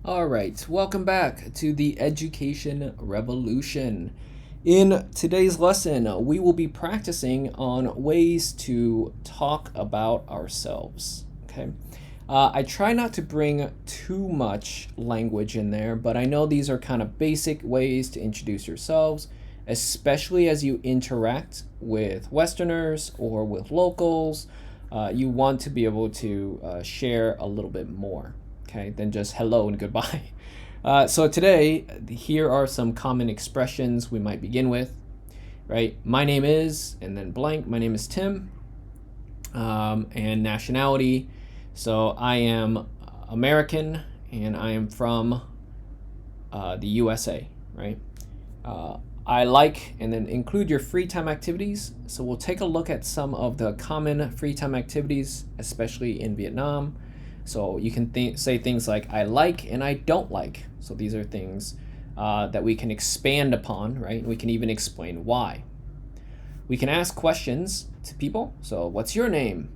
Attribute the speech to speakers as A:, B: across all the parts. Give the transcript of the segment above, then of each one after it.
A: All right, welcome back to the Education Revolution. In today's lesson, we will be practicing on ways to talk about ourselves. Okay. I try not to bring too much language in there, but I know these are kind of basic ways to introduce yourselves, especially as you interact with Westerners or with locals. You want to be able to share a little bit more, okay, than just hello and goodbye. So today, here are some common expressions we might begin with, right? My name is, and then blank. My name is Tim, and nationality. So I am American, and I am from the USA, right? I like, and then include your free time activities. So we'll take a look at some of the common free time activities, especially in Vietnam. So you can say things like I like and I don't like. So these are things that we can expand upon, right? We can even explain why. We can ask questions to people. So what's your name?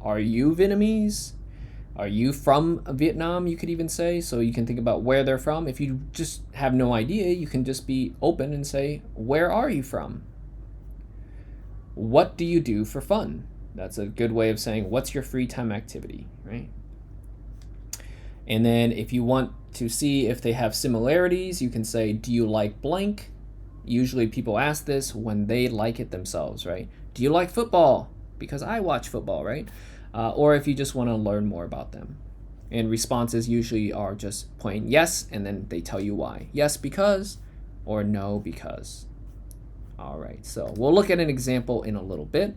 A: Are you Vietnamese? Are you from Vietnam? You could even say. So you can think about where they're from. If you just have no idea, you can just be open and say, where are you from? What do you do for fun? That's a good way of saying, what's your free time activity, right? And then if you want to see if they have similarities, you can say, do you like blank? Usually people ask this when they like it themselves, right? Do you like football? Because I watch football, right? Or if you just want to learn more about them. And responses usually are just plain yes, and then they tell you why. Yes, because, or no, because. All right, so we'll look at an example in a little bit.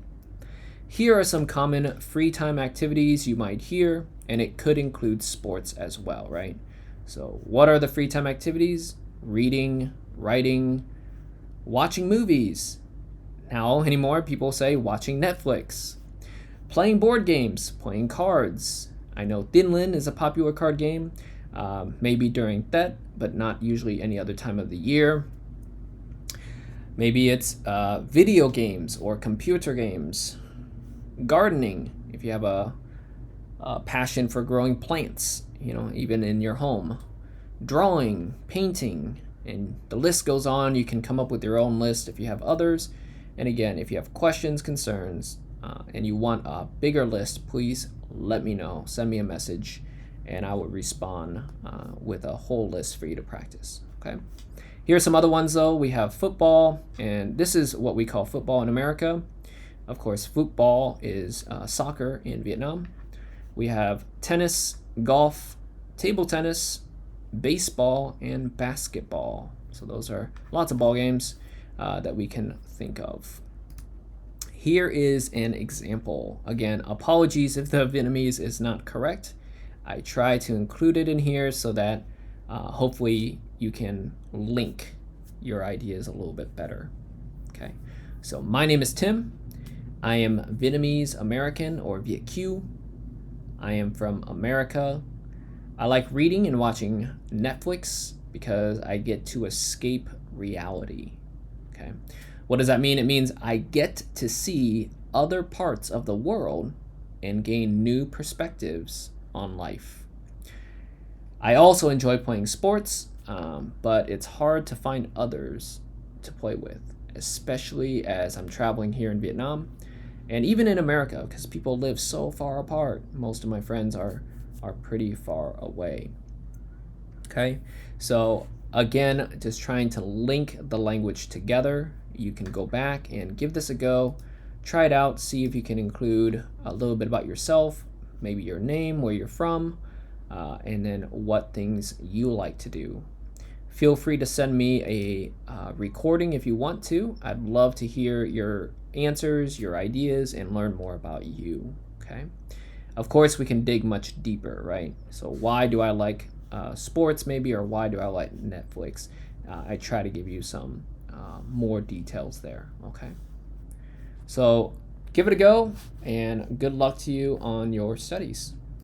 A: Here are some common free time activities you might hear, and it could include sports as well, right? So what are the free time activities? Reading, writing, watching movies. Now anymore, people say watching Netflix. Playing board games, playing cards. I know Tin Lin is a popular card game, maybe during Tet, but not usually any other time of the year. Maybe it's video games or computer games. Gardening, if you have a passion for growing plants, even in your home. Drawing, painting, and the list goes on. You can come up with your own list if you have others. And again, if you have questions, concerns, and you want a bigger list, please let me know. Send me a message, and I will respond with a whole list for you to practice. Okay. Here are some other ones, though. We have football, and this is what we call football in America. Of course, football is soccer in Vietnam. We have tennis, golf, table tennis, baseball, and basketball. So those are lots of ball games that we can think of. Here is an example. Again, apologies if the Vietnamese is not correct. I try to include it in here so that hopefully you can link your ideas a little bit better. Okay, so my name is Tim. I am Vietnamese American, or Viet Kieu. I am from America. I like reading and watching Netflix because I get to escape reality. Okay. What does that mean? It means I get to see other parts of the world and gain new perspectives on life. I also enjoy playing sports, but it's hard to find others to play with, especially as I'm traveling here in Vietnam and even in America, because people live so far apart. Most of my friends are pretty far away. Okay, so again, just trying to link the language together. You can go back and give this a go. Try it out, see if you can include a little bit about yourself, maybe your name, where you're from, and then what things you like to do. Feel free to send me a recording if you want to. I'd love to hear your answers, your ideas, and learn more about you. Okay. Of course, we can dig much deeper, right? So why do I like sports maybe, or why do I like Netflix? I try to give you some more details there. Okay. So give it a go, and good luck to you on your studies.